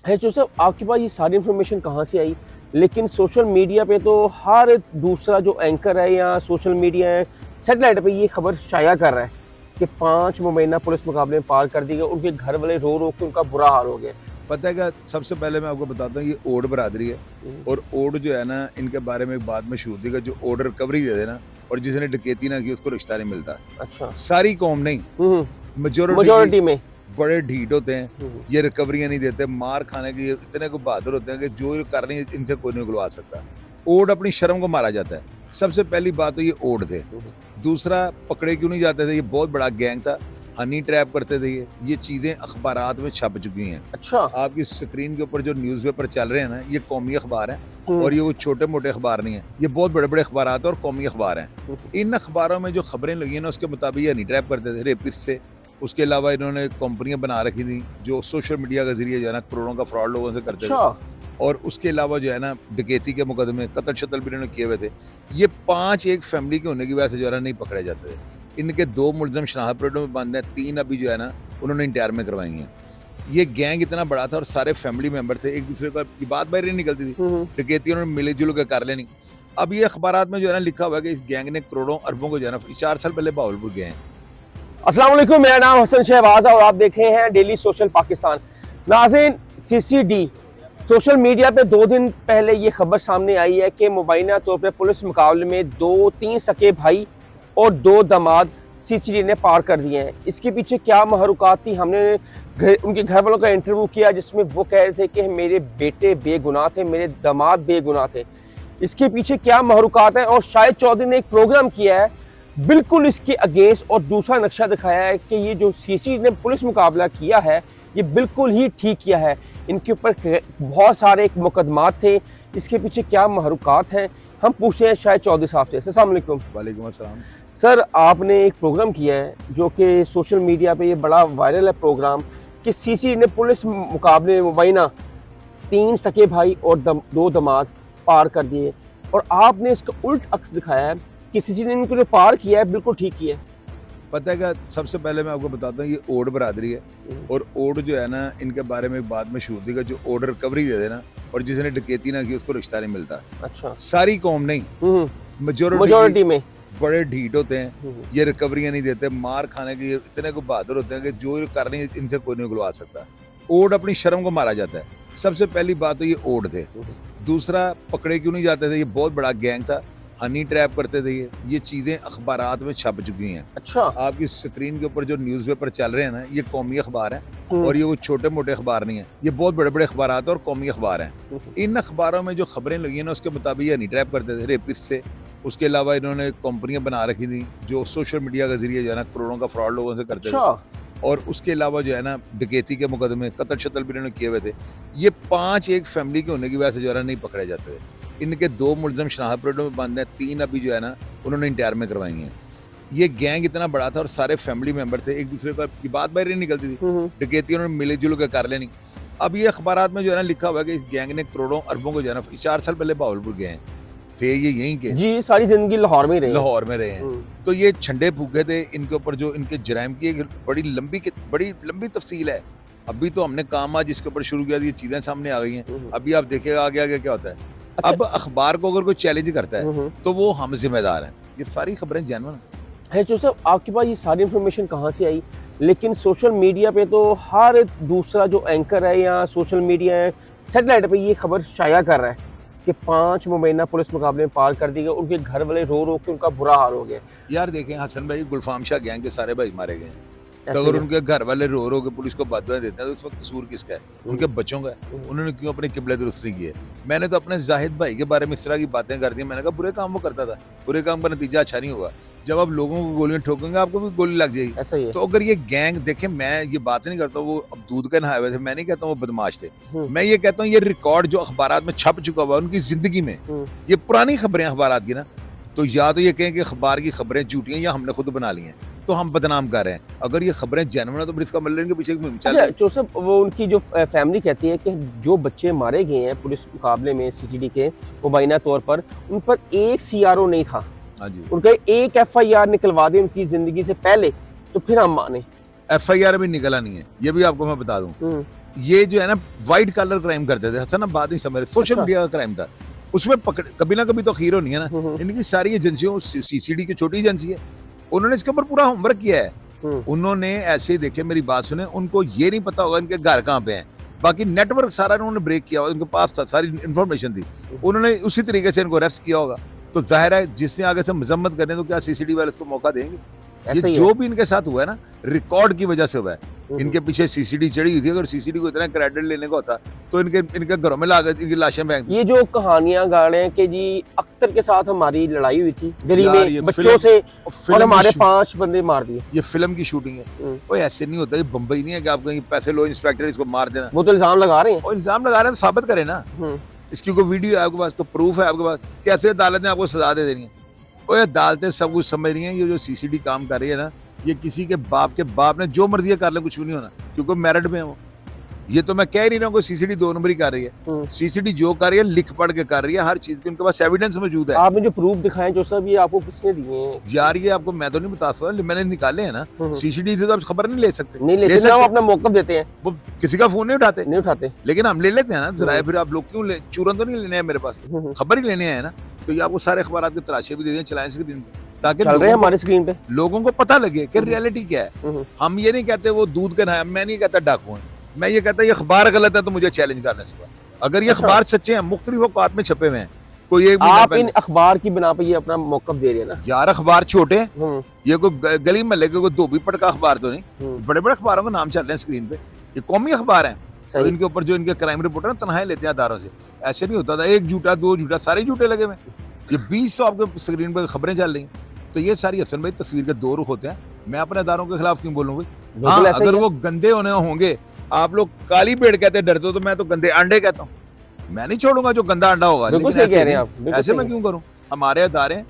है जोसेफ, आपके पास ये सारी इन्फॉर्मेशन कहाँ से आई? लेकिन सोशल मीडिया पे तो हर दूसरा जो एंकर है या सोशल मीडिया है, सैटेलाइट पे ये खबर शाया कर रहा है कि 5 मुबैना पुलिस मुकाबले में पार कर दी गई, उनके घर वाले रो रो के उनका बुरा हाल हो गया। पता है क्या, सबसे पहले मैं आपको बताता हूँ, ये ओड बरादरी है और ओड जो है ना, इनके बारे में एक बात मशहूर थी कि जो ओड रिकवरी दे देना और जिसने डकैती ना की उसको रिश्ता नहीं मिलता। अच्छा। सारी कौम नहीं, मेजॉरिटी में बड़े ढीठ होते हैं, ये रिकवरियां नहीं देते, मार खाने के इतने को बहादुर होते हैं कि जो कर रही है इनसे कोई नहीं उगलवा सकता। ओड अपनी शर्म को मारा जाता है। सबसे पहली बात तो ये ओड थे। दूसरा, पकड़े क्यों नहीं जाते थे? ये बहुत बड़ा गैंग था, हनी ट्रैप करते थे। ये चीजें अखबारात में छप चुकी हैं। अच्छा। आपकी स्क्रीन के ऊपर जो न्यूज़पेपर चल रहे हैं ना, ये कौमी अखबार हैं और ये वो छोटे मोटे अखबार नहीं है, ये बहुत बड़े बड़े अखबारात और कौमी अखबार हैं। इन अखबारों में जो खबरें लगी हैं ना, उसके मुताबिक ये हनी ट्रैप करते थे, रेपिस्ट से। उसके अलावा इन्होंने कंपनियां बना रखी थी जो सोशल मीडिया के जरिए जो है ना करोड़ों का फ्रॉड लोगों से करते थे। और उसके अलावा जो है ना डकैती के मुकदमे, कत्ल शत्ल भी इन्होंने किए हुए थे। ये 5 एक फैमिली के होने की वजह से जो है ना नहीं पकड़े जाते थे। इनके 2 मुलजम शनाख्त में बंद हैं, 3 अभी जो है ना उन्होंने इंटरव्यू में करवाई हैं। ये गैंग इतना बड़ा था और सारे फैमिली मेंबर थे, एक दूसरे का ये बात बाहर नहीं निकलती थी। डकैती उन्होंने मिले जुल के कर लेनी। अब ये अखबारात में जो है ना लिखा हुआ है कि इस गैंग ने करोड़ों अरबों को जो है ना 4 साल पहले बहावलपुर गए हैं। अस्सलाम वालेकुम, मेरा नाम हसन शहबाज है और आप देख रहे हैं डेली सोशल पाकिस्तान। नाज़रीन, सीसीडी सोशल मीडिया पे 2 दिन पहले ये खबर सामने आई है कि मुबैना तौर पर पुलिस मुकाबले में 2-3 सके भाई और 2 दामाद सीसीडी ने पार कर दिए हैं। इसके पीछे क्या महरुकात थी? हमने उनके घर वालों का इंटरव्यू किया जिसमें वो कह रहे थे कि मेरे बेटे बेगुनाह थे, मेरे दामाद बेगुनाह थे। इसके पीछे क्या महरुकात है? और शाहिद चौधरी ने एक प्रोग्राम किया है बिल्कुल इसके अगेंस्ट और दूसरा नक्शा दिखाया है कि ये जो सीसीडी ने पुलिस मुकाबला किया है ये बिल्कुल ही ठीक किया है। इनके ऊपर बहुत सारे मुकदमात थे, इसके पीछे क्या महरुकात हैं, हम पूछते हैं शाहिद चौधरी साहब से। अस्सलाम वालेकुम। वालेकुम अस्सलाम। सर, आपने एक प्रोग्राम किया है जो कि सोशल मीडिया पे ये बड़ा वायरल है प्रोग्राम कि सीसीडी ने पुलिस मुकाबले में मुबैना 3 सके भाई और 2 दामाद पार कर दिए, और आपने इसका उल्ट अक्स दिखाया है कि सीसीडी ने इनको जो पार किया है बिल्कुल ठीक किया है। पता है क्या, सबसे पहले मैं आपको बताता हूँ, ये ओड बरादरी है और ओड जो है ना, इनके बारे में एक बात मशहूर थी कि जो ओड रिकवरी दे देना और जिसने डकैती ना की उसको रिश्ता नहीं मिलता। अच्छा। सारी कौम नहीं, मेजॉरिटी में बड़े ढीठ होते हैं, ये रिकवरियां नहीं देते, मार खाने के इतने को बहादुर होते हैं कि जो कर रही है इनसे कोई नहीं उगलवा सकता। ओड अपनी शर्म को मारा जाता है। सबसे पहली बात तो ये ओड थे। दूसरा, पकड़े क्यों नहीं जाते थे? ये बहुत बड़ा गैंग था, हनी ट्रैप करते थे। ये चीजें अखबारात में छप चुकी हैं। अच्छा। आपकी स्क्रीन के ऊपर जो न्यूज़पेपर चल रहे हैं ना, ये कौमी अखबार हैं और ये वो छोटे मोटे अखबार नहीं है, ये बहुत बड़े बड़े अखबारात और कौमी अखबार हैं। इन अखबारों में जो खबरें लगी हैं ना, उसके मुताबिक ये हनी ट्रैप करते थे, रेपिस्ट से। उसके अलावा इन्होंने कंपनियां बना रखी थी जो सोशल मीडिया के जरिए जो है ना करोड़ों का फ्रॉड लोगों से करते थे। और उसके अलावा जो है ना डकैती के मुकदमे, कत्ल शत्ल भी इन्होंने किए हुए थे। ये 5 एक फैमिली के होने की वजह से जो है ना नहीं पकड़े जाते थे। इनके 2 मुलजम शनाख्त में बंद हैं, 3 अभी जो है ना उन्होंने इंटरव्यू में करवाई हैं। ये गैंग इतना बड़ा था और सारे फैमिली मेंबर थे, एक दूसरे का ये बात बाहर नहीं निकलती थी। डकैती उन्होंने मिले जुल के कर लेनी। अब ये अखबारात में जो है ना लिखा हुआ है कि इस गैंग ने करोड़ों अरबों को जो है ना 4 साल पहले बहावलपुर गए हैं, थे ये यहीं के जी, सारी जिंदगी लाहौर में रहे हैं। तो ये छंडे फूके थे इनके ऊपर, जो इनके जराइम की एक बड़ी लंबी तफसील है। अभी तो हमने काम आज इसके ऊपर शुरू किया, ये चीजें सामने आ गई हैं। अभी आप देखिएगा आगे आगे क्या होता है। अच्छा। अब अखबार को अगर कोई चैलेंज करता है तो वो हम जिम्मेदार हैं। ये सारी खबरें जेन्युइन है। जोसेफ, आपके पास ये सारी इन्फॉर्मेशन कहाँ से आई? लेकिन सोशल मीडिया पे तो हर दूसरा जो एंकर है या सोशल मीडिया है, सैटेलाइट पे ये खबर शाया कर रहा है कि 5 मुबैना पुलिस मुकाबले में पार कर दी गई, उनके घर वाले रो रो के उनका बुरा हाल हो गया। यार देखें, हसन भाई, गुलफाम शाह गैंग के सारे भाई मारे गए। तो अगर उनके घर वाले रो रो के पुलिस को बददुआएं देते हैं तो उस वक्त कसूर किसका है? उनके बच्चों का है। उन्होंने क्यों अपने किबले दुरुस्त नहीं किए? मैंने तो अपने जाहिद भाई के बारे में इस तरह की बातें कर दी। मैंने कहा बुरे काम वो करता था, बुरे काम का नतीजा अच्छा नहीं होगा। जब आप लोगों को गोलियां ठोकेंगे आपको भी गोली लग जाएगी। ऐसा ही है। तो अगर ये गैंग, देखें मैं ये बात नहीं करता वो अब दूध के नहाए हुए थे, मैं नहीं कहता वो बदमाश थे। मैं ये कहता हूँ ये रिकॉर्ड जो अखबारात में छप चुका हुआ है उनकी जिंदगी में, ये पुरानी खबरें अखबारात की ना, तो या तो ये कहें कि अखबार की खबरें झूठी हैं या हमने खुद बना ली हैं, तो हम बदनाम कर रहे हैं। अगर ये खबरें जेन्युइन है तो फिर इसका मतलब इनके पीछे मुहिम चल रही है। जोसेफ, वो उनकी जो फैमिली कहती है कि जो बच्चे मारे गए हैं पुलिस मुकाबले में सीसीडी के मुबैना तौर पर, उन पर एक सीआरओ नहीं था। हाँ जी। उनका एक एफआईआर निकलवा दे उनकी जिंदगी से पहले तो फिर हम माने। एफआईआर भी निकला नहीं है, ये भी आपको मैं बता दूं। ये जो है ना व्हाइट कलर क्राइम करते थे, हसन बात नहीं समझ रहे, सोशल अच्छा। मीडिया का क्राइम था, उसमें पकड़ कभी ना कभी तो खीर होनी है ना। इनकी सारी एजेंसियों, सीसीडी की छोटी एजेंसी है, उन्होंने इसके ऊपर पूरा होमवर्क किया है। उन्होंने ऐसे ही देखे, मेरी बात सुने, उनको ये नहीं पता होगा इनके घर कहाँ पे हैं, बाकी नेटवर्क सारा उन्होंने ब्रेक किया होगा, उनके पास था, सारी इन्फॉर्मेशन थी, उन्होंने उसी तरीके से इनको अरेस्ट किया होगा। तो जाहिर है जिसने आगे से मजम्मत करने, तो क्या सीसीडी वाले इसको मौका देंगे? ऐसा ये ही जो है। भी इनके साथ हुआ है ना, रिकॉर्ड की वजह से हुआ है। इनके पीछे सीसीडी चढ़ी हुई थी, अगर सीसीडी को इतना क्रेडिट लेने को होता तो इनके घरों में ला इनकी लाशें फेंक दी। ये जो कहानियां गा रहे हैं कि जी अख्तर के साथ हमारी लड़ाई हुई थी गली यार, ये में बच्चों फिल्म- से, और फिल्म हमारे की 5 बंदे मार दिए, ये फिल्म की शूटिंग है, कोई ऐसे नहीं होता। ये बम्बई नहीं है कि आप कहीं पैसे लो, इंस्पेक्टर इसको मार देना। वो तो इल्जाम लगा रहे हैं। और इल्जाम लगा रहे हैं तो साबित करें ना, इसकी कोई वीडियो है आपके पास, कोई प्रूफ है आपके पास, कैसे अदालत ने आपको सजा दे देनी है? और अदालतें सब कुछ समझ रही हैं। ये जो सीसीडी काम कर रही है ना, ये किसी के बाप ने जो मर्जी कर ले, कुछ भी नहीं होना, क्योंकि मेरिट में है वो। ये तो मैं कह ही नहीं रहा हूँ, सीसीडी 2 नंबर ही कर रही है। सीसीडी जो कर रही है, लिख पढ़ के कर रही है, हर चीज की उनके पास एविडेंस मौजूद है। आपने जो प्रूफ दिखाए जो सब, ये आपको किसने दिए हैं? यार ये आपको मैं तो नहीं बता सकता, मैंने निकाले हैं ना। सीसीडी से तो आप खबर नहीं ले सकते, नहीं लेते ना, वो अपना मौकफ देते हैं, वो किसी का फोन नहीं उठाते, नहीं उठाते। लेकिन हम ले लेते हैं ना। जरा फिर आप लोग क्यों ले, चूरन तो नहीं लेने हैं मेरे पास, खबर ही लेने हैं ना। तो ये आपको सारे अखबार के तराशे भी दे दें, चलाएं स्क्रीन पे, ताकि चल रहे हैं हमारे स्क्रीन पे, लोगों को पता लगे कि रियलिटी क्या है। हम ये नहीं कहते वो दूध का नहाया, मैं नहीं कहता डाकू है, मैं ये कहता ये अखबार गलत है तो मुझे चैलेंज करना चाहिए। अगर ये अखबार सच्चे हैं, मुख्तलिफ औकात में छपे हुए हैं, कोई एक आप इन अखबार की बिना पे ये अपना मौकफ दे रहे हैं ना। यार अखबार छोटे हैं, ये कोई गली महल्ले के कोई धोबी पटका अखबार तो नहीं, बड़े बड़े अखबारों के नाम चल रहे हैं स्क्रीन पे, ये कौमी अखबार है। तो इनके ऊपर जो इनके क्राइम रिपोर्टर तनख्वाहें लेते हैं अदारों से, ऐसे नहीं होता था 1 झूठा 2 झूठा, सारे झूठे लगे हुए। ये 20 आपके स्क्रीन पे खबरें चल रही हैं। तो ये सारी हसन भाई तस्वीर के 2 रुख होते हैं। मैं अपने अदारों के खिलाफ क्यों बोलूं भाई? हाँ, अगर वो गंदे होने होंगे, आप लोग काली भेड़ कहते डरते हो, तो मैं तो गंदे अंडे कहता हूँ। मैं नहीं छोड़ूंगा जो गंदा अंडा होगा, बिल्कुल सही कह रहे हैं आप, ऐसे मैं क्यों करूं? हमारे अदारे